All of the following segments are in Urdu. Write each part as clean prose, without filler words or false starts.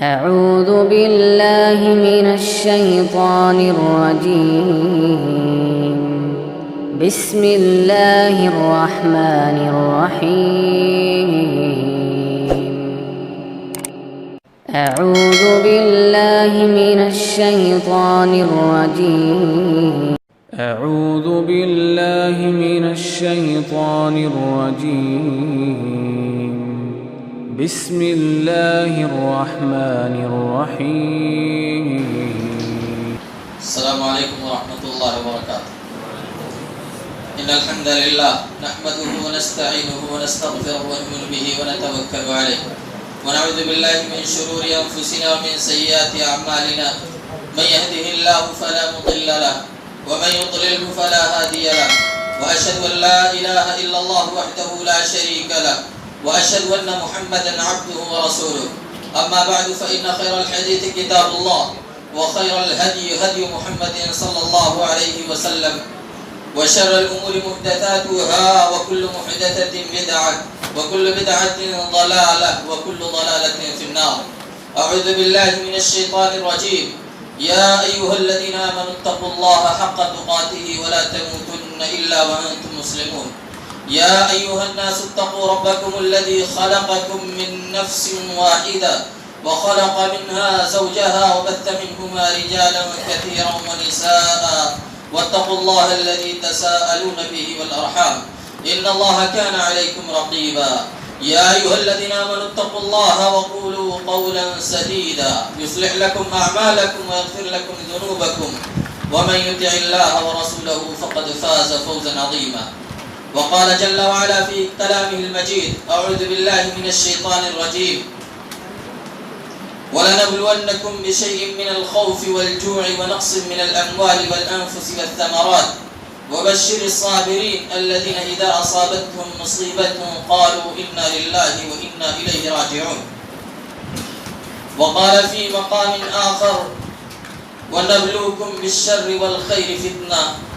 أعوذ بالله من الشيطان الرجيم بسم الله الرحمن الرحيم أعوذ بالله من الشيطان الرجيم أعوذ بالله من الشيطان الرجيم بسم الله الرحمن الرحيم السلام عليكم ورحمة الله وبركاته. إن الحمد لله نحمده ونستعينه ونستغفره ونؤمن به ونتوكل عليه ونعوذ بالله من شرور أنفسنا ومن سيئات أعمالنا. من يهده الله فلا مضل له ومن يضلله فلا هادي له وأشهد أن لا إله إلا الله وحده لا شريك له وأشهد أن محمدا عبده ورسوله. أما بعد فإن خير الحديث كتاب الله وخير الهدي هدي محمد صلى الله عليه وسلم وشر الأمور محدثاتها وكل محدثة بدعة وكل بدعة ضلالة وكل ضلالة في النار. أعوذ بالله من الشيطان الرجيم. يا أيها الذين آمنوا اتقوا الله حق تقاته ولا تموتن إلا وأنتم مسلمون. يا أيها الناس اتقوا ربكم الذي خلقكم من نفس واحدة وخلق منها زوجها وبث منهما رجالا كثيرا ونساء واتقوا الله الذي تساءلون به والأرحام إن الله كان عليكم رقيبا. يا أيها الذين آمنوا اتقوا الله وقولوا قولا سديدا يصلح لكم أعمالكم ويغفر لكم ذنوبكم ومن يطع الله ورسوله فقد فاز فوزا عظيما. وقال جل وعلا في كلامه المجيد. أعوذ بالله من الشيطان الرجيم. ولنبلونكم بشيء من الخوف والجوع ونقص من الأموال والأنفس والثمرات وبشر الصابرين الذين إذا أصابتهم مصيبة قالوا إنا لله وإنا إليه راجعون. وقال في مقام آخر ونبلوكم بالشر والخير فتنة.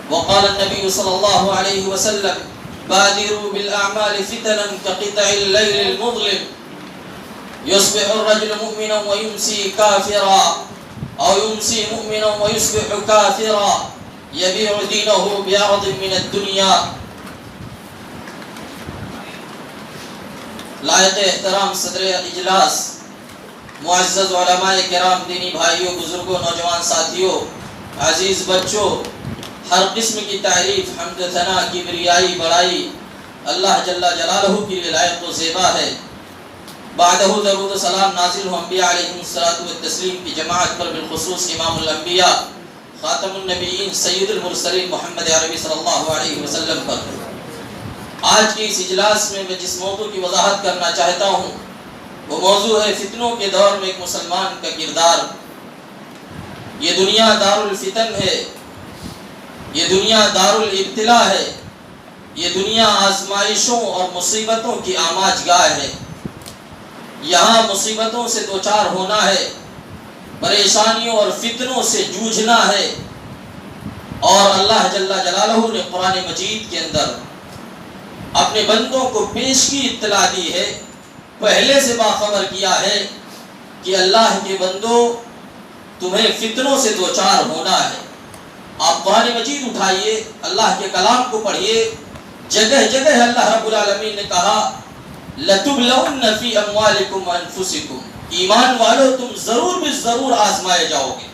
وقال النبي صلى الله عليه وسلم بادروا بالأعمال فتنا كقطع الليل المظلم يصبح الرجل مؤمنا ويمسي كافرا أو يمسي مؤمنا ويصبح كافرا يبيع دينه بعرض من الدنيا. لائق احترام صدر اجلاس، معزز علماء کرام، دینی بھائیوں، بزرگوں، نوجوان ساتھیوں، عزیز بچوں، ہر قسم کی تعریف، حمد ثنا، کبریائی، بڑائی اللہ جل جلالہ کے لیے لائق و زیبا ہے. بعدہ درود و سلام نازل ہو انبیاء علیہم الصلوۃ والتسلیم کی جماعت پر، بالخصوص امام الانبیاء خاتم النبیین سید المرسلین محمد عربی صلی اللہ علیہ وسلم پر. آج کی اس اجلاس میں جس موضوع کی وضاحت کرنا چاہتا ہوں وہ موضوع ہے فتنوں کے دور میں ایک مسلمان کا کردار. یہ دنیا دار الفتن ہے، یہ دنیا دار الابتلاء ہے، یہ دنیا آزمائشوں اور مصیبتوں کی آماج گاہ ہے. یہاں مصیبتوں سے دوچار ہونا ہے، پریشانیوں اور فتنوں سے جوجھنا ہے. اور اللہ جل جلالہ نے قرآن مجید کے اندر اپنے بندوں کو پیشگی اطلاع دی ہے، پہلے سے باخبر کیا ہے کہ اللہ کے بندوں تمہیں فتنوں سے دوچار ہونا ہے. آپ قرآن مجید اٹھائیے، اللہ کے کلام کو پڑھیے. جگہ جگہ اللہ رب العالمین نے کہا لَتُبْلَوْنَ فِي أَمْوَالِكُمْ وَأَنفُسِكُمْ، ایمان والو تم ضرور بالضرور آزمائے جاؤ گے.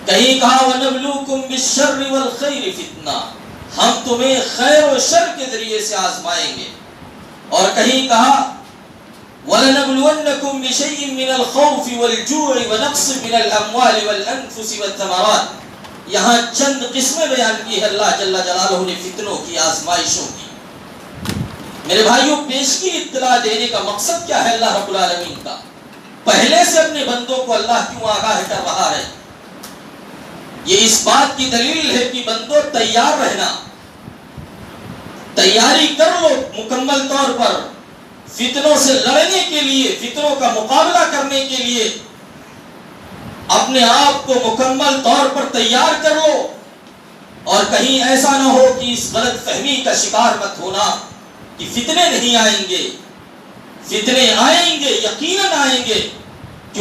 کہیں کہا وَنَبْلُوكُمْ بِالشَّرِّ وَالْخَيْرِ فِتْنَةً، ہم تمہیں خیر و شر کے ذریعے سے آزمائیں گے. اور کہیں کہا وَلَنَبْلُوَنَّكُمْ بِشَيْءٍ مِّنَ الْخَوْفِ وَالْجُوعِ وَنَقْصٍ مِّنَ الْأَمْوَالِ وَالْأَنفُسِ وَالثَّمَرَاتِ. یہاں چند قسمیں بیان کی ہے اللہ جل جلالہ نے فتنوں کی، آزمائشوں کی. میرے بھائیوں، پیشگی اطلاع دینے کا مقصد کیا ہے اللہ رب العالمین کا؟ پہلے سے اپنے بندوں کو اللہ کیوں آگاہ کر رہا ہے؟ یہ اس بات کی دلیل ہے کہ بندوں تیار رہنا، تیاری کر لو مکمل طور پر فتنوں سے لڑنے کے لیے، فتنوں کا مقابلہ کرنے کے لیے اپنے آپ کو مکمل طور پر تیار کر لو. اور کہیں ایسا نہ ہو کہ اس غلط فہمی کا شکار مت ہونا کہ فتنے نہیں آئیں گے. فتنے آئیں گے، یقیناً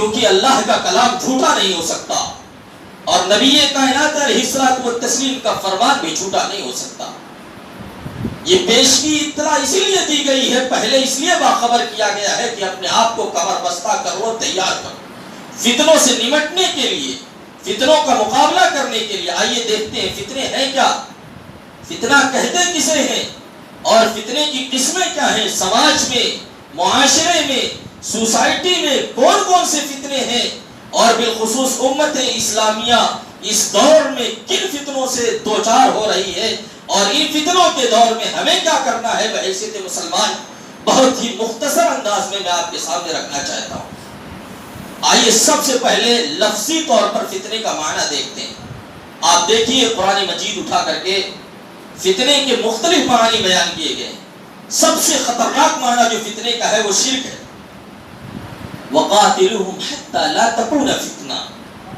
کیونکہ اللہ کا کلام جھوٹا نہیں ہو سکتا اور نبی کائنات علیہ الصلوۃ والتسلیم کا فرمان بھی جھوٹا نہیں ہو سکتا۔ یہ پیشگی اطلاع اسی لیے دی گئی ہے، پہلے اس لیے باخبر کیا گیا ہے کہ اپنے آپ کو کمر بستہ کرو، تیار کرو فتنوں سے نمٹنے کے لیے، فتنوں کا مقابلہ کرنے کے لیے۔ آئیے دیکھتے ہیں فتنے ہیں کیا، فتنہ کہتے کسے ہیں اور فتنے کی قسمیں کیا ہیں، سماج میں، معاشرے میں، سوسائٹی میں کون کون سے فتنے ہیں، اور بالخصوص امت اسلامیہ اس دور میں کن فتنوں سے دوچار ہو رہی ہے، اور ان فتنوں کے دور میں ہمیں کیا کرنا ہے بحیثیت مسلمان، بہت ہی مختصر انداز میں آپ کے سامنے رکھنا چاہتا ہوں۔ آئیے سب سے پہلے لفظی طور پر فتنے کا معنی دیکھتے ہیں۔ آپ دیکھیے قرآن مجید اٹھا کر کے فتنے کے مختلف معنی بیان کیے گئے۔ سب سے خطرناک معنی جو فتنے کا ہے وہ شرک ہے۔ وَقَاتِلُهُمْ حَتَّى لَا تَكُونَ فِتْنَةٌ،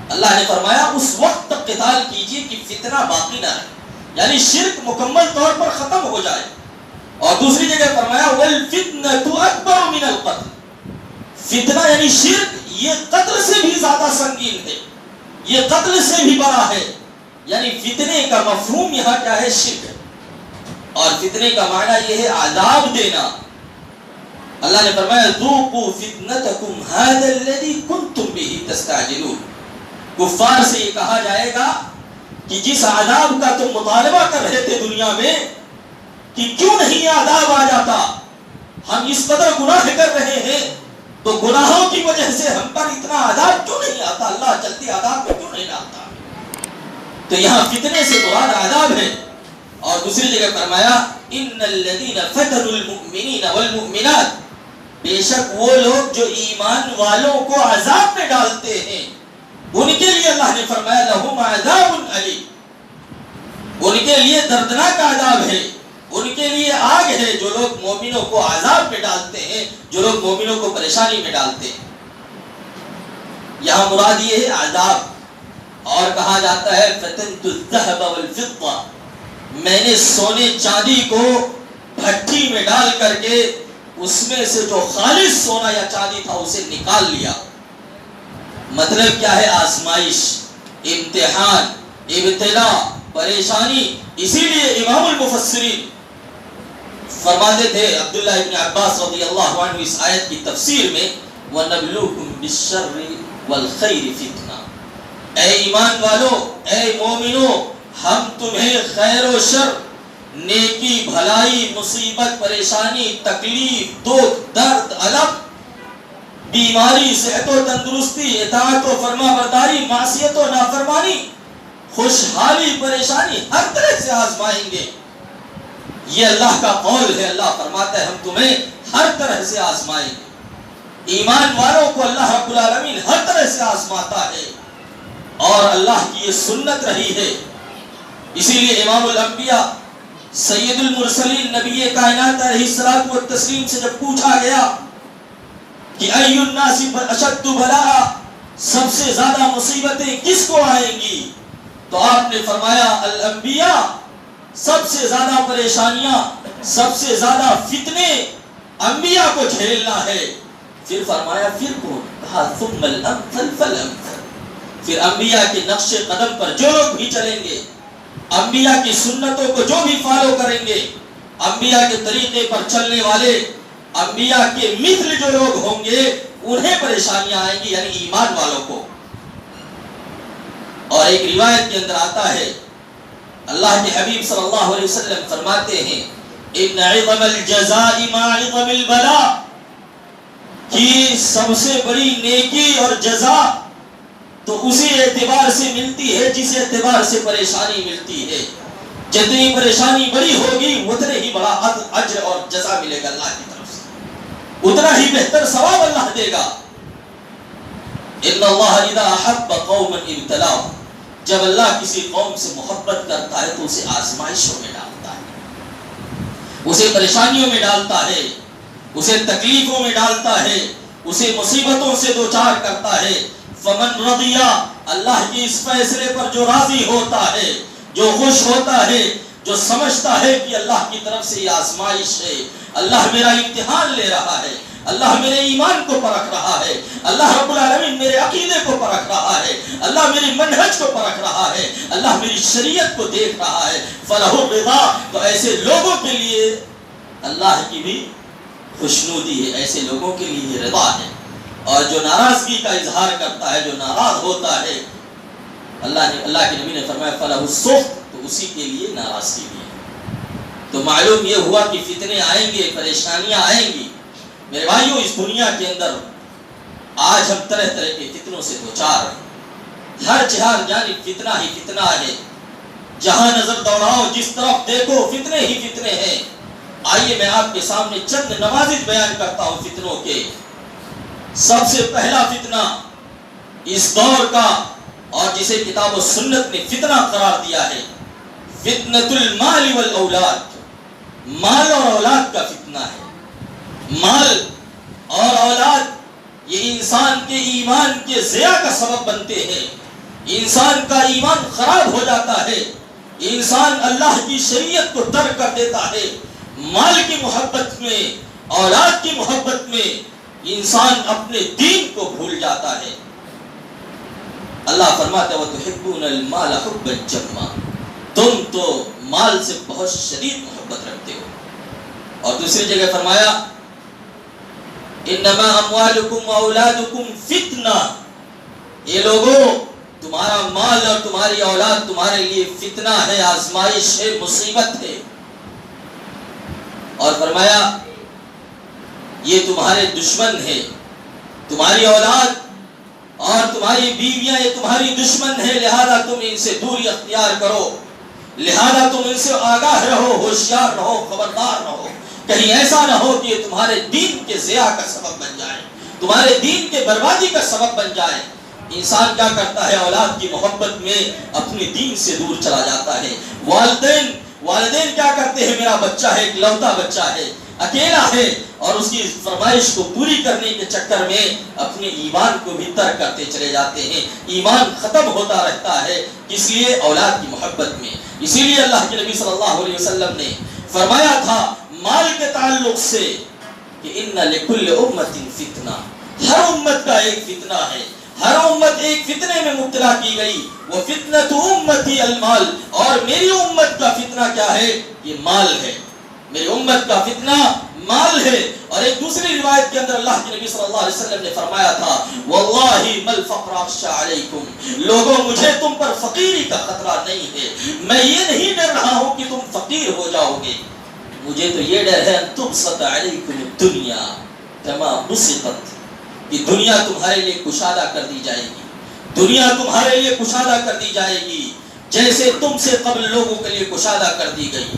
اللہ نے فرمایا اس وقت تک قتال کیجیے کہ فتنہ باقی نہ رہے، یعنی شرک مکمل طور پر ختم ہو جائے۔ اور دوسری جگہ فرمایا وَالْفِتْنَةُ أَكْبَرُ مِنَ الْقَتْلِ، فتنہ یعنی شرک یہ قتل سے بھی زیادہ سنگین ہے، یہ قتل سے بھی بڑا ہے، یعنی فتنے کا مفہوم یہاں کیا ہے، شرک ہے۔ اور فتنے کا معنی یہ ہے عذاب دینا۔ اللہ نے فرمایا ذوقوا فتنتکم ھذا الذی کنتم بہ تستعجلون، کفار سے یہ کہا جائے گا کہ جس عذاب کا تم مطالبہ کر رہے تھے دنیا میں کہ کیوں نہیں عذاب آ جاتا، ہم اس قدر گناہ کر رہے ہیں تو گناہوں کی وجہ سے ہم پر اتنا عذاب کیوں نہیں آتا، اللہ جلدی عذاب کو کیوں نہیں ڈالتا۔ تو یہاں فتنے سے مراد عذاب ہے۔ اور دوسری جگہ فرمایا ان الذین فتنوا المؤمنین والمؤمنات، بے شک وہ لوگ جو ایمان والوں کو عذاب میں ڈالتے ہیں ان کے لیے اللہ نے فرمایا لہم عذاب علیم، ان کے لیے دردناک عذاب ہے، ان کے لیے آگ ہے جو لوگ مومنوں کو عذاب میں ڈالتے ہیں، جو لوگ مومنوں کو پریشانی میں ڈالتے ہیں۔ یہاں مراد یہ ہے عذاب۔ اور کہا جاتا ہے فتنت الذهب والفضة، میں نے سونے چاندی کو بھٹی میں ڈال کر کے اس میں سے جو خالص سونا یا چاندی تھا اسے نکال لیا۔ مطلب کیا ہے، آزمائش، امتحان، ابتلا، پریشانی۔ اسی لیے امام المفسرین فرماتے تھے، عبداللہ ابن عباس رضی اللہ عنہ اس آیت کی تفسیر میں وَنَبْلُوكُمْ بِالشَّرِّ وَالْخَيْرِ فِتْنَةً، اے ایمان والو، اے مومنو، ہم تمہیں خیر و شر، نیکی بھلائی، مصیبت پریشانی، تکلیف، دکھ درد الم، بیماری، صحت و تندرستی، اطاعت و فرما برداری، معصیت و نافرمانی، خوشحالی پریشانی، ہر طرح سے آزمائیں گے۔ یہ اللہ کا قول ہے، اللہ فرماتا ہے ہم تمہیں ہر طرح سے آزمائیں گے۔ ایمان والوں کو اللہ رب العالمین ہر طرح سے آزماتا ہے اور اللہ کی یہ سنت رہی ہے۔ اسی لیے امام الانبیاء سید المرسلین نبی کائنات علیہ الصلوۃ والتسلیم سے جب پوچھا گیا کہ ای الناس اشد بلاء، سب سے زیادہ مصیبتیں کس کو آئیں گی، تو آپ نے فرمایا الانبیاء، سب سے زیادہ پریشانیاں، سب سے زیادہ فتنے انبیاء کو جھیلنا ہے۔ پھر فرمایا پھر کون، کہا ثم الامثل فالامثل، پھر انبیاء کے نقش قدم پر جو لوگ بھی چلیں گے، انبیاء کی سنتوں کو جو بھی فالو کریں گے، انبیاء کے طریقے پر چلنے والے، انبیاء کے مثل جو لوگ ہوں گے انہیں پریشانیاں آئیں گی، یعنی ایمان والوں کو۔ اور ایک روایت کے اندر آتا ہے اللہ کے حبیب صلی اللہ علیہ وسلم فرماتے ہیں ان عظم الجزاء مع عظم البلاء، کہ سب سے بڑی نیکی اور جزا تو اسی اعتبار سے ملتی ہے جس اعتبار سے پریشانی ملتی ہے۔ جتنی پریشانی بڑی ہوگی اتنے ہی بڑا اجر اور جزا ملے گا اللہ کی طرف سے، اتنا ہی بہتر ثواب اللہ دے گا۔ ان اللہ اذا احب قوما ابتلاهم، جب اللہ کسی قوم سے محبت کرتا ہے تو اسے آزمائشوں میں ڈالتا ہے، اسے پریشانیوں میں ڈالتا ہے، اسے تکلیفوں میں ڈالتا ہے، اسے مصیبتوں سے دوچار کرتا ہے۔ فمن رضی، اللہ کے اس فیصلے پر جو راضی ہوتا ہے، جو خوش ہوتا ہے، جو سمجھتا ہے کہ اللہ کی طرف سے یہ آزمائش ہے، اللہ میرا امتحان لے رہا ہے، اللہ میرے ایمان کو پرکھ رہا ہے، اللہ رب العالمین میرے عقیدے کو پرکھ رہا ہے، اللہ میری منہج کو پرکھ رہا ہے، اللہ میری شریعت کو دیکھ رہا ہے، فلہ الرضا، تو ایسے لوگوں کے لیے اللہ کی بھی خوشنودی ہے، ایسے لوگوں کے لیے رضا ہے۔ اور جو ناراضگی کا اظہار کرتا ہے، جو ناراض ہوتا ہے، اللہ کے نبی نے فرمایا فلہ السخط، تو اسی کے لیے ناراضگی بھی ہے۔ تو معلوم یہ ہوا کہ فتنے آئیں گے، پریشانیاں آئیں گی۔ میرے بھائیوں، اس دنیا کے اندر آج ہم طرح طرح کے فتنوں سے دوچار ہیں، ہر جہاں جانب فتنہ ہی فتنہ ہے، جہاں نظر دوڑاؤ جس طرف دیکھو فتنے ہی فتنے ہیں۔ آئیے میں آپ کے سامنے چند نماذج بیان کرتا ہوں فتنوں کے۔ سب سے پہلا فتنہ اس دور کا، اور جسے کتاب و سنت نے فتنہ قرار دیا ہے، فتنۃ المال والاولاد، مال اور اولاد کا فتنہ ہے۔ مال اور اولاد یہ انسان کے ایمان کے ضیاع کا سبب بنتے ہیں، انسان کا ایمان خراب ہو جاتا ہے، انسان اللہ کی شریعت کو ترک کر دیتا ہے۔ مال کی محبت میں، اولاد کی محبت میں انسان اپنے دین کو بھول جاتا ہے۔ اللہ فرماتا ہے وَتُحِبُّونَ الْمَالَ حُبًّا جَمًّا، تم تو مال سے بہت شدید محبت رکھتے ہو۔ اور دوسری جگہ فرمایا انما اموالکم واولادکم فتنہ، یہ لوگوں تمہارا مال اور تمہاری اولاد تمہارے لیے فتنہ ہے، آزمائش ہے، مصیبت ہے۔ اور فرمایا یہ تمہارے دشمن ہے، تمہاری اولاد اور تمہاری بیویاں یہ تمہاری دشمن ہے، لہذا تم ان سے دوری اختیار کرو، لہذا تم ان سے آگاہ رہو، ہوشیار رہو، خبردار رہو، کہیں ایسا نہ ہو کہ یہ تمہارے دین کے ضیاع کا سبب بن جائے، تمہارے دین کے بربادی کا سبب بن جائے۔ انسان کیا کرتا ہے؟ اولاد کی محبت میں اپنے دین سے دور چلا جاتا ہے۔ والدین کیا کرتے ہیں؟ میرا بچہ ہے، اکلوتا بچہ ہے، اکیلا ہے، اور اس کی فرمائش کو پوری کرنے کے چکر میں اپنے ایمان کو بھی ترک کرتے چلے جاتے ہیں، ایمان ختم ہوتا رہتا ہے، اس لیے اولاد کی محبت میں۔ اسی لیے اللہ کے نبی صلی اللہ علیہ وسلم نے فرمایا تھا مال کے تعلق سے کہ ان لکل امت فتنہ، ہر امت کا ایک فتنہ ہے، ہر امت ایک فتنے میں مبتلا کی گئی، وہ فتنۃ امتی المال، اور میری امت کا فتنہ کیا ہے؟ یہ مال ہے، میری امت کا فتنہ مال ہے۔ اور ایک دوسری روایت کے اندر اللہ کے نبی صلی اللہ علیہ وسلم نے فرمایا تھا واللہ مل فقر اخشى علیکم، لوگوں مجھے تم پر فقیری کا خطرہ نہیں ہے، میں یہ نہیں ڈر رہا ہوں کہ تم فقیر ہو جاؤ گے، مجھے تو یہ ڈر ہے ان تبسط علیکم الدنیا کما بسطت، کہ دنیا تمہارے لیے کشادہ کر دی جائے گی، دنیا تمہارے لیے کشادہ کر دی جائے گی جیسے تم سے قبل لوگوں کے لیے کشادہ کر دی گئی۔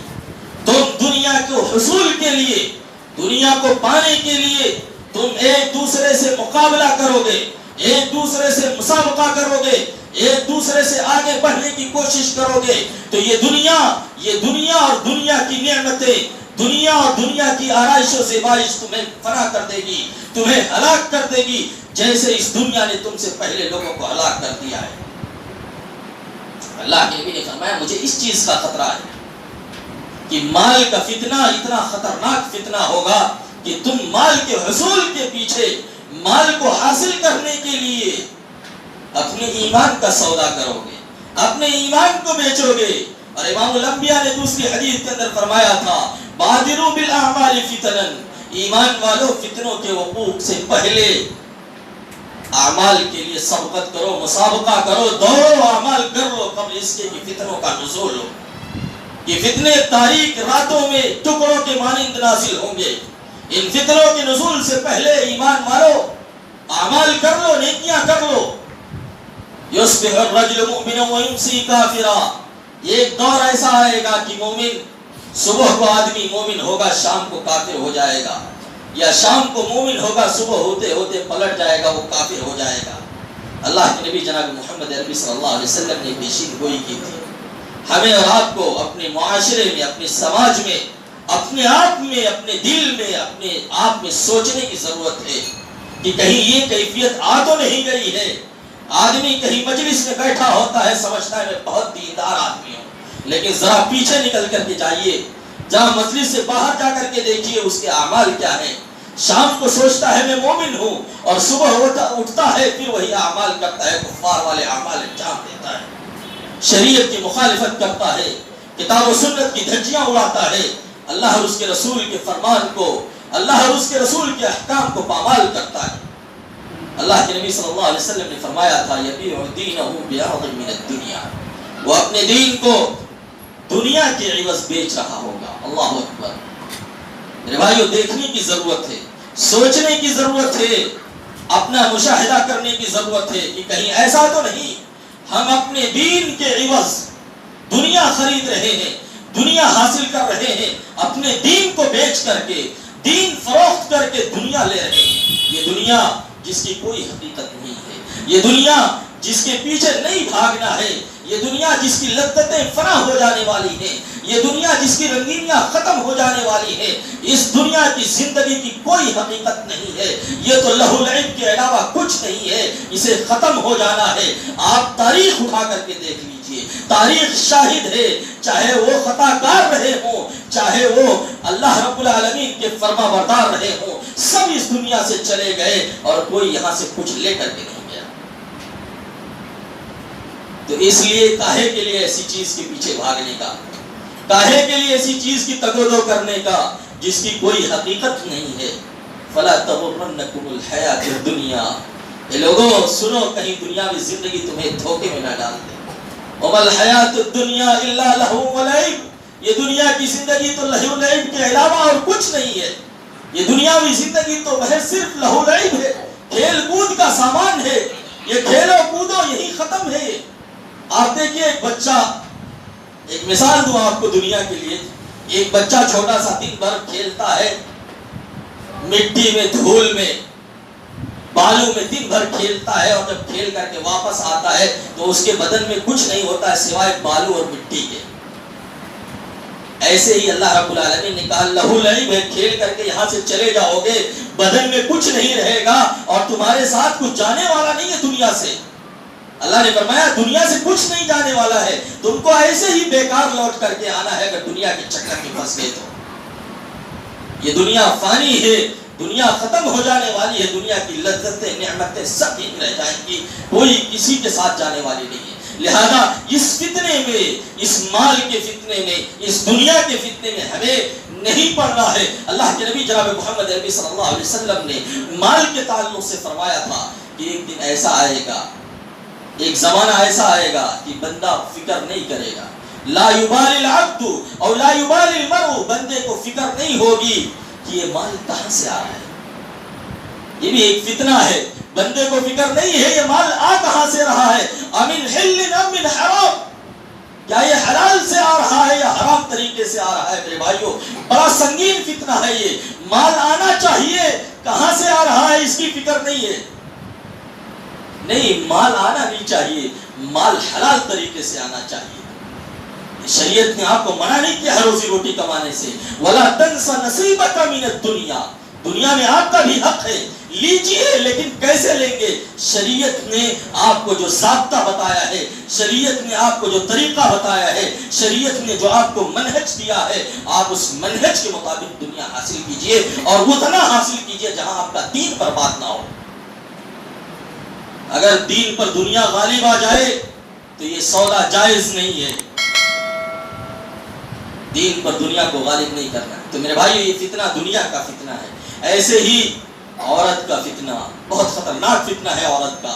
تم دنیا کو حصول کے لیے، دنیا کو پانے کے لیے تم ایک دوسرے سے مقابلہ کرو گے، ایک دوسرے سے مسابقہ کرو گے، ایک دوسرے سے آگے بڑھنے کی کوشش کرو گے، تو یہ دنیا اور دنیا کی نعمتیں، دنیا اور دنیا کی آرائش و زیبائش تمہیں فنا کر دے گی، تمہیں ہلاک کر دے گی، جیسے اس دنیا نے تم سے پہلے لوگوں کو ہلاک کر دیا ہے۔ اللہ کے نبی نے فرمایا مجھے اس چیز کا خطرہ ہے کہ مال کا فتنہ اتنا خطرناک فتنہ ہوگا کہ تم مال کے حصول کے پیچھے، مال کو حاصل کرنے کے لیے اپنے ایمان کا سودا کرو گے، اپنے ایمان کو بیچو گے۔ اور امام الانبیاء نے دوسری حدیث کے اندر فرمایا تھا بادروا بالاعمال فتنا، ایمان والو فتنوں کے وقوع سے پہلے اعمال کے لیے سبقت کرو، مسابقہ کرو، دوڑو، اعمال کر لو قبل اس کے کہ فتنوں کا نزول ہو۔ یہ فتنے تاریک راتوں میں ٹکڑوں کے مانند نازل ہوں گے، ان فتنوں کے نزول سے پہلے ایمان مارو، اعمال کر لو، نیکیاں کر لو۔ یصبح الرجل مؤمنا ویمسی کافرا، ایک دور ایسا آئے گا کہ مومن، صبح کو آدمی مومن ہوگا، شام کو کافر ہو جائے گا، یا شام کو مومن ہوگا، صبح ہوتے ہوتے پلٹ جائے گا، وہ کافر ہو جائے گا۔ اللہ کے نبی جناب محمد عربی صلی اللہ علیہ وسلم نے پیشین گوئی کی تھی۔ ہمیں اور آپ کو اپنے معاشرے میں، اپنے سماج میں، اپنے آپ میں، اپنے دل میں، اپنے آپ میں سوچنے کی ضرورت ہے کہ کہیں یہ کیفیت آ تو نہیں گئی ہے۔ آدمی کہیں مجلس میں بیٹھا ہوتا ہے، سمجھتا ہے میں بہت دیندار آدمی ہوں، لیکن ذرا پیچھے نکل کر کے جائیے، جہاں مجلس سے باہر جا کر کے دیکھیے اس کے اعمال کیا ہیں، شام کو سوچتا ہے میں مومن ہوں، اور صبح اٹھتا ہے پھر وہی اعمال کرتا ہے، کفار والے اعمال انجام دیتا ہے، شریعت کی مخالفت کرتا ہے، کتاب و سنت کی دھجیاں اڑاتا ہے، اللہ اور اس کے رسول کے فرمان کو، اللہ اور اس کے رسول کے احکام کو پامال کرتا ہے۔ اللہ کے نبی صلی اللہ علیہ وسلم نے فرمایا تھا یبیع دینہ بعرض من الدنیا، وہ اپنے دین کو دنیا کے عوض بیچ رہا ہوگا۔ اللہ اکبر۔ میرے بھائیو، دیکھنے کی ضرورت ہے، سوچنے کی ضرورت ہے، اپنا مشاہدہ کرنے کی ضرورت ہے کہ کہیں ایسا تو نہیں ہم اپنے دین کے عوض دنیا خرید رہے ہیں، دنیا حاصل کر رہے ہیں، اپنے دین کو بیچ کر کے، دین فروخت کر کے دنیا لے رہے ہیں۔ یہ دنیا جس کی کوئی حقیقت نہیں ہے، یہ دنیا جس کے پیچھے نہیں بھاگنا ہے، یہ دنیا جس کی لذتیں فنا ہو جانے والی ہیں، یہ دنیا جس کی رنگینیاں ختم ہو جانے والی ہیں، اس دنیا کی زندگی کی کوئی حقیقت نہیں ہے، یہ تو لہو لعب کے علاوہ کچھ نہیں ہے، اسے ختم ہو جانا ہے۔ آپ تاریخ اٹھا کر کے دیکھ لیجئے، تاریخ شاہد ہے، چاہے وہ خطا کار رہے ہوں، چاہے وہ اللہ رب العالمین کے فرما بردار رہے ہوں، سب اس دنیا سے چلے گئے اور کوئی یہاں سے کچھ لے کر کے نہیں گیا۔ تو اس لیے کاہے کے لیے ایسی چیز کے پیچھے بھاگنے کا، کاہے کے لیے ایسی چیز کی تگودو کرنے کا جس کی کوئی حقیقت نہیں ہے۔ فلا تغرنکم الحیات الدنیا، اے لوگوں سنو، کہیں دنیاوی زندگی تمہیں دھوکے میں نہ ڈال دے۔ وما الحیات الدنیا الا لہو ولعب، یہ دنیا کی زندگی تو لہو لعب کے علاوہ اور کچھ نہیں ہے، یہ دنیاوی زندگی تو محض صرف لہو لعب ہے، کھیل کود کا سامان ہے، یہ کھیلو کودو یہی ختم ہے۔ آپ دیکھیے ایک بچہ، ایک مثال دوں آپ کو دنیا کے لیے، ایک بچہ چھوٹا سا دن بھر کھیلتا ہے، مٹی میں، دھول میں، بالوں میں دن بھر کھیلتا ہے، اور جب کھیل کر کے واپس آتا ہے تو اس کے بدن میں کچھ نہیں ہوتا ہے سوائے بالوں اور مٹی کے۔ ایسے ہی اللہ رب العالمین نے کہا لہو لعب ہے، کھیل کر کے یہاں سے چلے جاؤ گے، بدن میں کچھ نہیں رہے گا اور تمہارے ساتھ کچھ جانے والا نہیں ہے دنیا سے۔ اللہ نے فرمایا دنیا سے کچھ نہیں جانے والا ہے، تم کو ایسے ہی بیکار لوٹ کر کے آنا ہے اگر دنیا کے چکر میں پھنس گئے تو۔ یہ دنیا فانی ہے، دنیا ختم ہو جانے والی ہے، دنیا کی لذتیں، نعمتیں سب یہیں رہ جائیں گی، کوئی کسی کے ساتھ جانے والی نہیں ہے۔ لہذا اس فتنے میں، اس مال کے فتنے میں، اس دنیا کے فتنے میں ہمیں نہیں پڑنا ہے۔ اللہ کے نبی جناب محمد عربی صلی اللہ علیہ وسلم نے مال کے تعلق سے فرمایا تھا کہ ایک دن ایسا آئے گا، ایک زمانہ ایسا آئے گا کہ بندہ فکر نہیں کرے گا، لا یبالی العبد اور لا یبالی المرء، بندے کو فکر نہیں ہوگی کہ یہ مال کہاں سے آ رہا ہے۔ یہ بھی ایک فتنہ ہے، بندے کو فکر نہیں ہے یہ مال آ کہاں سے رہا ہے، امن حل ام من حرام، کیا یہ حلال سے آ رہا ہے یا حرام طریقے سے آ رہا ہے۔ میرے بھائیوں، بڑا سنگین فتنہ ہے یہ، مال آنا چاہیے، کہاں سے آ رہا ہے اس کی فکر نہیں ہے۔ نہیں، مال آنا نہیں چاہیے، مال حلال طریقے سے آنا چاہیے۔ شریعت نے آپ کو منع نہیں کیا ہے روزی روٹی کمانے سے، وَلَا تَنْسَ نَصِيبَكَ مِنَ الدُّنْيَا، دنیا میں آپ کا بھی حق ہے، لیجئے، لیکن کیسے لیں گے؟ شریعت نے آپ کو جو ضابطہ بتایا ہے، شریعت نے آپ کو جو طریقہ بتایا ہے، شریعت نے جو آپ کو منہج دیا ہے، آپ اس منہج کے مطابق دنیا حاصل کیجئے، اور اتنا حاصل کیجئے جہاں آپ کا دین برباد نہ ہو۔ اگر دین پر دنیا غالب آ جائے تو یہ سودا جائز نہیں ہے، دین پر دنیا کو غالب نہیں کرنا۔ تو میرے بھائی، یہ فتنہ دنیا کا فتنہ ہے۔ ایسے ہی عورت کا فتنہ، بہت خطرناک فتنہ ہے عورت کا۔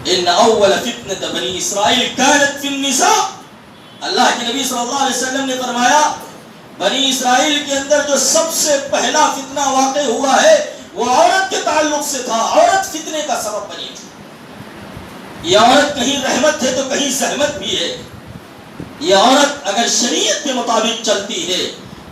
ان اول فتنة بنی اسرائیل كانت في النساء، اللہ کے نبی صلی اللہ علیہ وسلم نے فرمایا بنی اسرائیل کے اندر جو سب سے پہلا فتنہ واقع ہوا ہے وہ عورت کے تعلق سے تھا، عورت فتنے کا سبب بنی تھی۔ یہ عورت کہیں رحمت ہے تو کہیں زحمت بھی ہے۔ یہ عورت اگر شریعت کے مطابق چلتی ہے،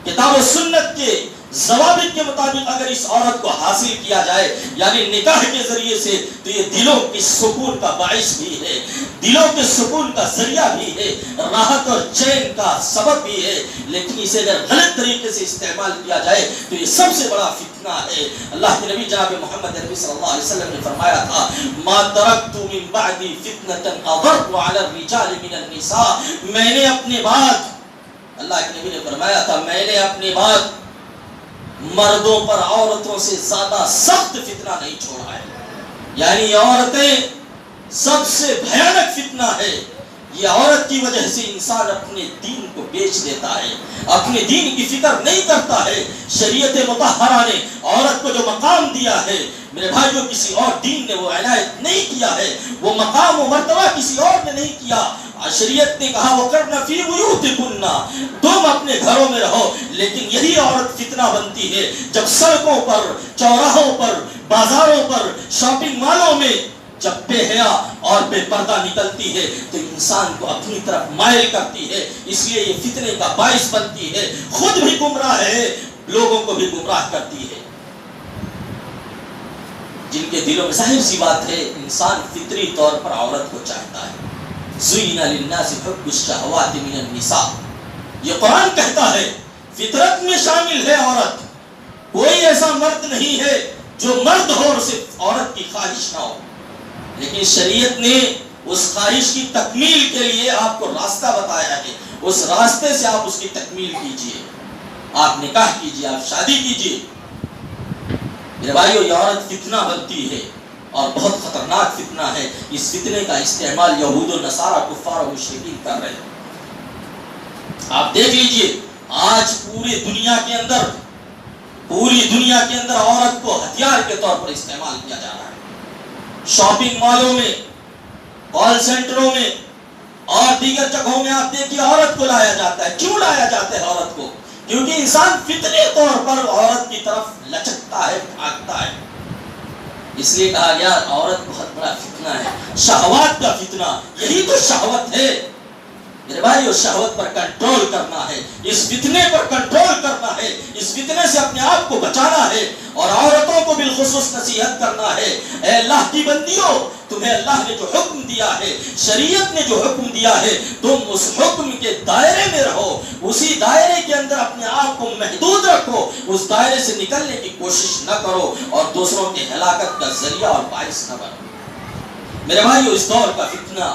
کتاب و سنت کے ضوابط کے مطابق اگر اس عورت کو حاصل کیا جائے، یعنی نکاح کے ذریعے سے، تو یہ دلوں کی سکون کا باعث بھی ہے، دلوں کے سکون کا ذریعہ بھی ہے، راحت اور چین کا سبب بھی ہے۔ لیکن اسے اگر غلط طریقے سے استعمال کیا جائے تو یہ سب سے بڑا فتنہ ہے۔ اللہ کے نبی جناب محمد عربی صلی اللہ علیہ وسلم نے فرمایا تھا ما ترکت من بعدی فتنة اضر علی الرجال من النساء، میں نے اپنے بعد، اللہ کے نبی نے فرمایا تھا میں نے اپنے بعد مردوں پر عورتوں سے زیادہ سخت فتنہ نہیں چھوڑا ہے. یعنی عورتیں سب سے بھیانک فتنہ ہے. یہ عورت کی وجہ سے انسان اپنے دین کو بیچ دیتا ہے, اپنے دین کی فکر نہیں کرتا ہے. شریعت مطہرہ نے عورت کو جو مقام دیا ہے میرے بھائیوں, کسی اور دین نے وہ عنایت نہیں کیا ہے. وہ مقام و مرتبہ کسی اور نے نہیں کیا. شریعت نے کہا وَقَرْنَ فِي بُيُوتِكُنَّ, تم اپنے گھروں میں رہو. لیکن یہی عورت فتنہ بنتی ہے جب سڑکوں پر, چوراہوں پر, بازاروں پر, شاپنگ مالوں میں جب بے حیا اور بے پردہ نکلتی ہے تو انسان کو اپنی طرف مائل کرتی ہے. اس لیے یہ فتنے کا باعث بنتی ہے. خود بھی گمراہ ہے, لوگوں کو بھی گمراہ کرتی ہے. جن کے دلوں میں ظاہر سی بات ہے انسان فطری طور پر عورت کو چاہتا ہے. زُيِّنَ لِلنَّاسِ حُبُّ الشَّهَوَاتِ مِنَ النِّسَاءِ, یہ قرآن کہتا ہے فطرت میں شامل ہے عورت. کوئی ایسا مرد نہیں ہے جو مرد ہو اور صرف عورت کی خواہش نہ ہو. لیکن شریعت نے اس خواہش کی تکمیل کے لیے آپ کو راستہ بتایا ہے. اس راستے سے آپ اس کی تکمیل کیجئے, آپ نکاح کیجئے, آپ شادی کیجئے. میرے بھائیو, یہ عورت فتنہ بنتی ہے اور بہت خطرناک فتنہ ہے. اس فتنے کا استعمال یہود و نصارہ, کفار و مشرکین کر رہے ہیں. آپ دیکھ لیجئے آج پوری دنیا کے اندر عورت کو ہتھیار کے طور پر استعمال کیا جا رہا ہے. شاپنگ مالوں میں, کال سینٹروں میں اور دیگر جگہوں میں آپ دیکھیے عورت کو لایا جاتا ہے. کیوں لایا جاتا ہے عورت کو؟ کیونکہ انسان فطری طور پر عورت کی طرف لچکتا ہے, بھاگتا ہے. اس لیے کہا گیا عورت بہت بڑا فتنہ ہے, شہوات کا فتنہ. یہی تو شہوت ہے میرے بھائی. اس شہوت پر کنٹرول کرنا ہے, اس فتنے پر کنٹرول کرنا ہے, اس فتنے سے اپنے آپ کو بچانا ہے اور عورتوں کو بالخصوص نصیحت کرنا ہے. اے اللہ کی بندیوں, تمہیں اللہ نے جو حکم دیا ہے, شریعت نے جو حکم دیا ہے, تم اس حکم کے دائرے میں رہو. اسی دائرے کے اندر اپنے آپ کو محدود رکھو. اس دائرے سے نکلنے کی کوشش نہ کرو اور دوسروں کی ہلاکت کا ذریعہ اور باعث نہ بنو. میرے بھائیو, اس دور کا فتنہ,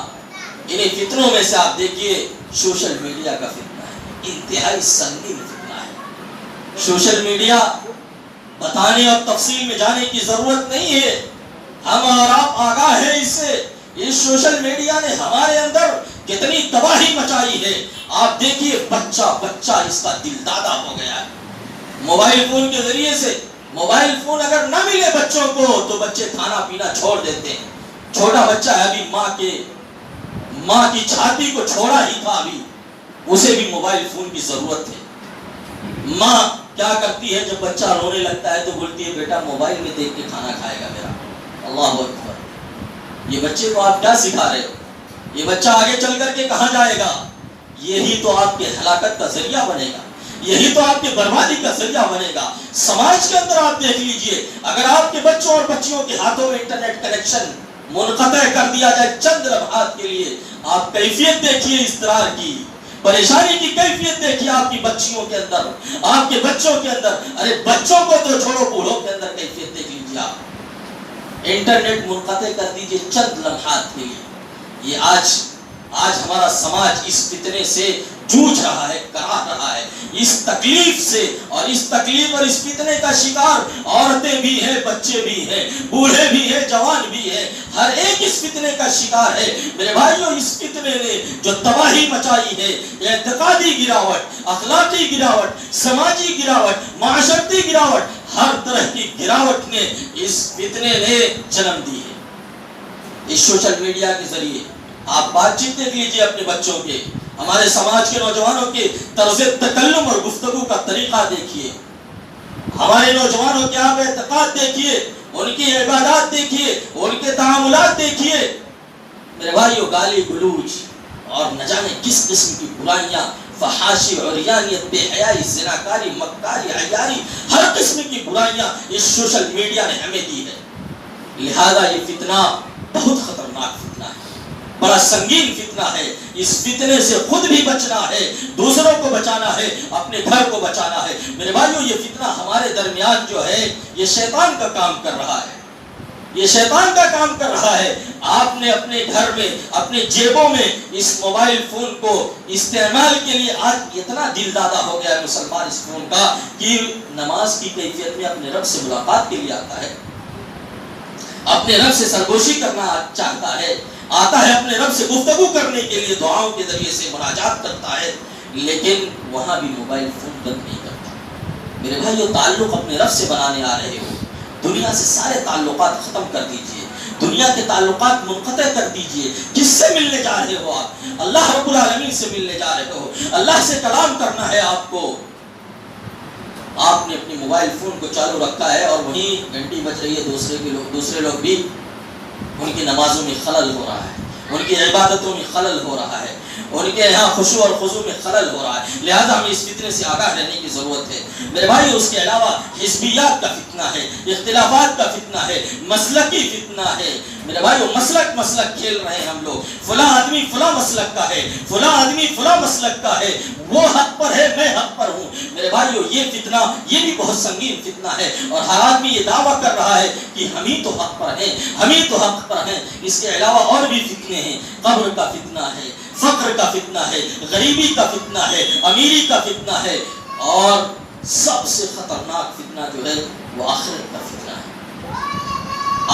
انہیں فتنوں میں سے آپ دیکھیے سوشل میڈیا کا فتنہ ہے. انتہائی سنگین فتنہ ہے. سوشل میڈیا بتانے اور تفصیل میں جانے کی ضرورت نہیں ہے, ہم اور آپ آگاہ ہیں اس سے. اس سوشل میڈیا نے ہمارے اندر کتنی تباہی مچائی ہے. آپ دیکھیے بچہ اس کا دل دادا ہو گیا ہے موبائل فون کے ذریعے سے. موبائل فون اگر نہ ملے بچوں کو تو بچے کھانا پینا چھوڑ دیتے ہیں. چھوٹا بچہ ہے, ابھی ماں کی چھاتی کو چھوڑا ہی تھا, ابھی اسے بھی موبائل فون کی ضرورت ہے. ماں کیا کرتی ہے جب بچہ رونے لگتا ہے تو بولتی ہے بیٹا موبائل میں دیکھ کے کھانا کھائے گا میرا. اللہ اکبر. یہ بچے کو آپ کیا سکھا رہے ہو؟ یہ بچہ آگے چل کر کے کہاں جائے گا؟ یہی تو آپ کے ہلاکت کا ذریعہ بنے گا, یہی تو آپ کے بربادی کا ذریعہ بنے گا. سماج کے اندر آپ دیکھ لیجئے, اگر آپ کے بچوں اور بچیوں کے ہاتھوں میں انٹرنیٹ کنیکشن منقطع کر دیا جائے چند لمحات کے لیے, آپ کیفیت دیکھیے اضطرار کی, پریشانی کی کیفیت دیکھیے آپ کی بچیوں کے اندر, آپ کے بچوں کے اندر. ارے بچوں کو تو چھوڑو, بوڑھوں کے اندر کیفیت دیکھ لیجیے آپ. انٹرنیٹ منقطع کر دیجیے چند لمحات کے لیے. یہ آج ہمارا سماج اس فتنے سے جوجھ رہا ہے, کرا رہا ہے. اس تکلیف سے اور اس تکلیف اور اس فتنے کا شکار عورتیں بھی ہیں, بچے بھی ہیں, بوڑھے بھی ہیں, جوان بھی ہیں. ہر ایک اس فتنے کا شکار ہے. میرے بھائیوں, اس فتنے نے جو تباہی مچائی ہے, اعتقادی گراوٹ, اخلاقی گراوٹ, سماجی گراوٹ, معاشرتی گراوٹ, ہر طرح کی گراوٹ نے اس فتنے نے جنم دی ہے. اس سوشل میڈیا کے ذریعے آپ بات چیت دیکھ لیجیے اپنے بچوں کے, ہمارے سماج کے نوجوانوں کے طرز تکلم اور گفتگو کا طریقہ دیکھیے. ہمارے نوجوانوں کے آپ اعتقاد دیکھیے, ان کی عبادات دیکھیے, ان کے تعاملات دیکھیے. میرے بھائیو, گالی گلوچ اور نہ جانے کس قسم کی برائیاں, فحاشی, عریانیت, بے حیائی, زناکاری, مکاری, عیاری, ہر قسم کی برائیاں اس سوشل میڈیا نے ہمیں دی ہے. لہذا یہ فتنہ بہت خطرناک فتنہ ہے, بڑا سنگین فتنہ ہے. اس فتنے سے خود بھی بچنا ہے, دوسروں کو بچانا ہے, اپنے گھر کو بچانا ہے. میرے بھائیو, یہ فتنہ ہمارے درمیان جو ہے یہ شیطان کا کام کر رہا ہے. یہ شیطان کا کام کر رہا ہے. آپ نے اپنے گھر میں اپنے جیبوں میں اس موبائل فون کو استعمال کے لیے آج اتنا دل دادا ہو گیا ہے مسلمان اس فون کا کہ نماز کی کیفیت میں اپنے رب سے ملاقات کے لیے آتا ہے, اپنے رب سے سرگوشی کرنا چاہتا ہے, آتا ہے اپنے رب سے گفتگو کرنے کے لیے, دعاؤں کے ذریعے سے مناجات کرتا ہے, لیکن وہاں بھی موبائل فون بند نہیں کرتا. میرے بھائیو, تعلق اپنے رب سے بنانے آ رہے ہو, دنیا سے سارے تعلقات ختم کر دیجئے, دنیا کے تعلقات منقطع کر دیجئے. کس سے ملنے جا رہے ہو آپ؟ اللہ رب العالمین سے ملنے جا رہے ہو, اللہ سے کلام کرنا ہے آپ کو. آپ نے اپنی موبائل فون کو چالو رکھا ہے اور وہیں گھنٹی بج رہی ہے, دوسرے لوگ بھی, ان کی نمازوں میں خلل ہو رہا ہے, ان کی عبادتوں میں خلل ہو رہا ہے, ان کے یہاں خشوع اور خضوع میں خلل ہو رہا ہے. لہذا ہمیں اس فتنے سے آگاہ رہنے کی ضرورت ہے. میرے بھائی, اس کے علاوہ حزبیات کا فتنہ ہے, اختلافات کا فتنہ ہے, مسلکی فتنہ ہے. میرے بھائی, مسلک کھیل رہے ہیں ہم لوگ. فلاں آدمی فلاں مسلک کا ہے, فلاں آدمی فلاں مسلک کا ہے, وہ حق پر ہے, میں حق پر ہوں. میرے بھائیو, یہ فتنہ, یہ بھی بہت سنگین فتنہ ہے, اور ہر آدمی یہ دعویٰ کر رہا ہے کہ ہم ہی تو حق پر ہیں, ہم ہی تو حق پر ہیں. اس کے علاوہ اور بھی فتنے ہیں. قبر کا فتنہ ہے, فقر کا فتنہ ہے, غریبی کا فتنہ ہے, امیری کا فتنہ ہے, اور سب سے خطرناک فتنہ جو ہے وہ آخرت کا فتنہ ہے.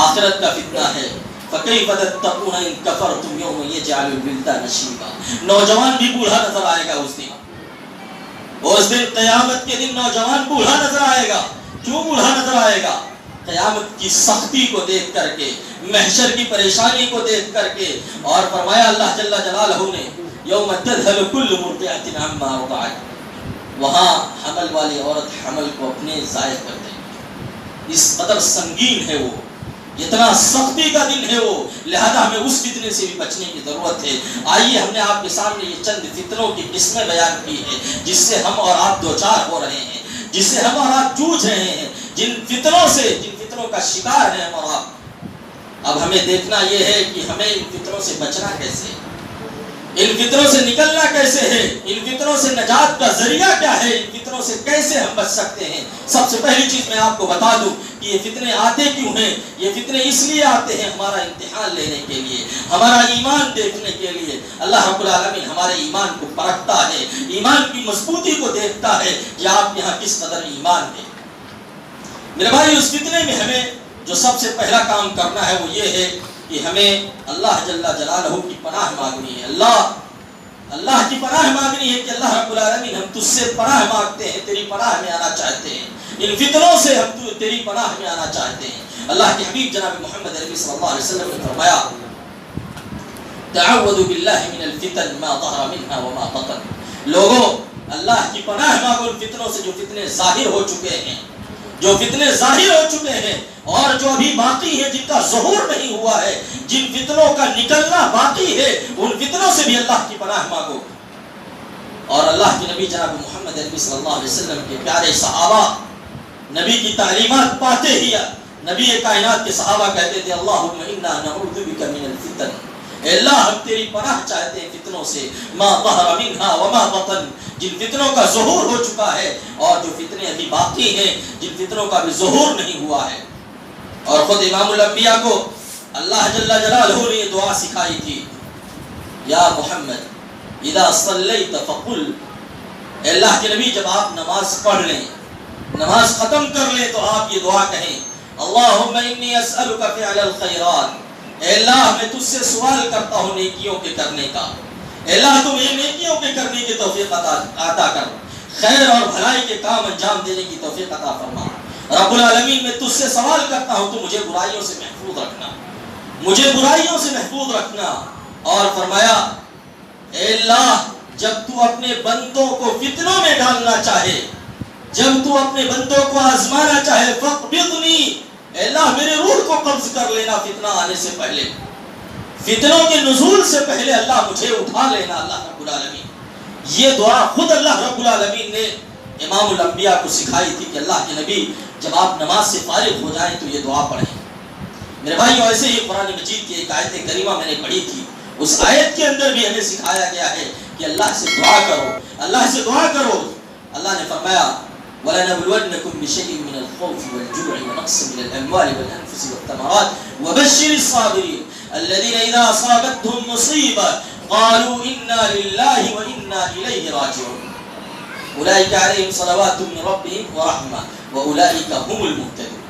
آخرت کا فتنہ ہے. فَكَيْفَ تَتَّقُونَ إِن كَفَرْتُمْ يَوْمًا يَجْعَلُ الْوِلْدَانَ شِيبًا. نوجوان بھی بوڑھا نظر آئے گا اس دن. اس دن قیامت کے دن نوجوان بوڑھا نظر آئے گا. کیوں بوڑھا نظر آئے گا؟ قیامت کی سختی کو دیکھ کر کے, محشر کی پریشانی کو دیکھ کر کے. اور فرمایا اللہ جل جلالہ نے, یوم تذہل کل مرضعۃ عما ارضعت, وہاں حمل والی عورت حمل کو اپنے ضائع کر دے. اس قدر سنگین ہے وہ, اتنا سختی کا دن ہے وہ. لہذا ہمیں اس فتنے سے بھی بچنے کی ضرورت ہے. آئیے, ہم نے آپ کے سامنے یہ چند فتنوں کی قسمیں بیان کی ہیں جس سے ہم اور آپ دوچار ہو رہے ہیں, جس سے ہم اور آپ جوجھ رہے ہیں, جن فتنوں کا شکار ہیں ہم اور آپ. اب ہمیں دیکھنا یہ ہے کہ ہمیں ان فتنوں سے بچنا کیسے, ان فتنوں سے نکلنا کیسے ہے, ان فتنوں سے نجات کا ذریعہ کیا ہے, ان فتنوں سے کیسے ہم بچ سکتے ہیں. سب سے پہلی چیز میں آپ کو بتا دوں کہ یہ فتنے آتے کیوں ہیں. یہ فتنے اس لیے آتے ہیں ہمارا امتحان لینے کے لیے, ہمارا ایمان دیکھنے کے لیے. اللہ رب العالمین ہمارے ایمان کو پرکھتا ہے, ایمان کی مضبوطی کو دیکھتا ہے کہ آپ یہاں کس قدر ایمان ہے. میرے بھائی, اس فتنے میں ہمیں جو سب سے پہلا کام کرنا ہے وہ یہ ہے کہ ہمیں اللہ جل جلالہ کی پناہ مانگنی ہے. اللہ کی پناہ مانگنی ہے کہ اللہ رب العالمین, ہم تجھ سے پناہ مانگتے ہیں, تیری پناہ میں آنا چاہتے ہیں. ان فتنوں سے ہم تیری پناہ میں آنا چاہتے ہیں. اللہ کے حبیب جناب محمد عربی صلی اللہ علیہ وسلم نے فرمایا, تعوذوا باللہ من الفتن ما ظہر منها وما بطن. لوگوں, اللہ کی پناہ مانگو ان فتنوں سے جو فتنے ظاہر ہو چکے ہیں, جو فتنے ظاہر ہو چکے ہیں, اور جو ابھی باقی ہیں, جن کا ظہور نہیں ہوا ہے, جن فتنوں کا نکلنا باقی ہے, ان فتنوں سے بھی اللہ کی پناہ مانگو. اور اللہ کے نبی جناب محمد عربی صلی اللہ علیہ وسلم کے پیارے صحابہ نبی کی تعلیمات پاتے ہی نبی کائنات کے صحابہ کہتے تھے, اللہم انا نعوذ بک من الفتن, اے اللہ ہم تیری پناہ چاہتے ہیں فتنوں سے, ما ظہر منها وما بطن, جن فتنوں کا ظہور ہو چکا ہے اور جو فتنے ابھی باقی ہیں, جن فتنوں کا بھی ظہور نہیں ہوا ہے. اور خود امام الانبیاء کو اللہ جل جلالہ نے یہ دعا سکھائی تھی, یا محمد اذا صلیت فقل, اے اللہ کے نبی جب آپ نماز پڑھ لیں, نماز ختم کر لیں, تو آپ یہ دعا کہیں, اللہم انی اسألک فعل الخیرات, اے اللہ میں تجھ سے سوال کرتا ہوں نیکیوں کے کرنے کا, اے اللہ تم یہ نیکیوں کے کرنے کی توفیق عطا کر, خیر اور بھلائی کے کام انجام دینے کی توفیق عطا فرما. رب العالمین میں تجھ سے سوال کرتا ہوں, تو مجھے برائیوں سے محفوظ رکھنا, مجھے برائیوں سے محفوظ رکھنا. اور فرمایا, اے اللہ جب تو اپنے بندوں کو فتنوں میں ڈالنا چاہے, جب تو اپنے بندوں کو آزمانا چاہے, فقبضنی, اے اللہ میرے روح کو قبض کر لینا فتنہ آنے سے پہلے, فتنوں کے نزول سے پہلے اللہ مجھے اٹھا لینا. اللہ رب العالمین, یہ دعا خود اللہ رب العالمین نے امام الانبیاء کو سکھائی تھی کہ اللہ کے نبی جب آپ نماز سے فارغ ہو جائیں تو یہ دعا پڑھیں. میرے بھائیو, ایسے ہی قرآن مجید کی ایک آیت کریمہ میں نے پڑھی تھی, اس آیت کے اندر بھی ہمیں سکھایا گیا ہے کہ اللہ سے دعا کرو, اللہ سے دعا کرو. اللہ نے فرمایا, وَلَنَبْلُوَنَّكُمْ بِشَيْءٍ مِّنَ الْخَوْفِ وَالْجُوعِ وَنَقْصٍ مِّنَ الْأَمْوَالِ وَالْأَنفُسِ وَالثَّمَرَاتِ وَبَشِّرِ الصَّابِرِينَ الَّذِينَ إِذَا أَصَابَتْهُمْ مُصِيبَةٌ قَالُوا إِنَّا لِلَّهِ وَإِنَّا إِلَيْهِ رَاجِعُونَ أُولَٰئِكَ عَلَيْهِمْ صَلَوَاتٌ مِّن رَّبِّهِمْ وَرَحْمَةٌ وَأُولَٰئِكَ هُمُ الْمُهْتَدُونَ.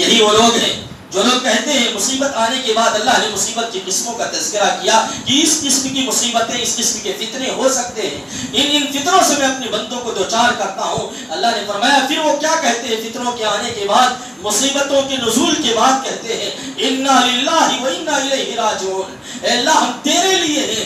یہی وہ لوگ ہیں جو لوگ کہتے ہیں مصیبت آنے کے بعد اللہ نے مصیبت کی قسموں کا تذکرہ کیا کہ اس قسم کی مصیبتیں اس قسم کے فتنے ہو سکتے ہیں، ان فتنوں سے میں اپنے بندوں کو دوچار کرتا ہوں. اللہ نے فرمایا پھر وہ کیا کہتے ہیں فتنوں کے آنے کے بعد، مصیبتوں کے نزول کے بعد کہتے ہیں انا للہ و انا الیہ راجعون، اے اللہ ہم تیرے لیے ہیں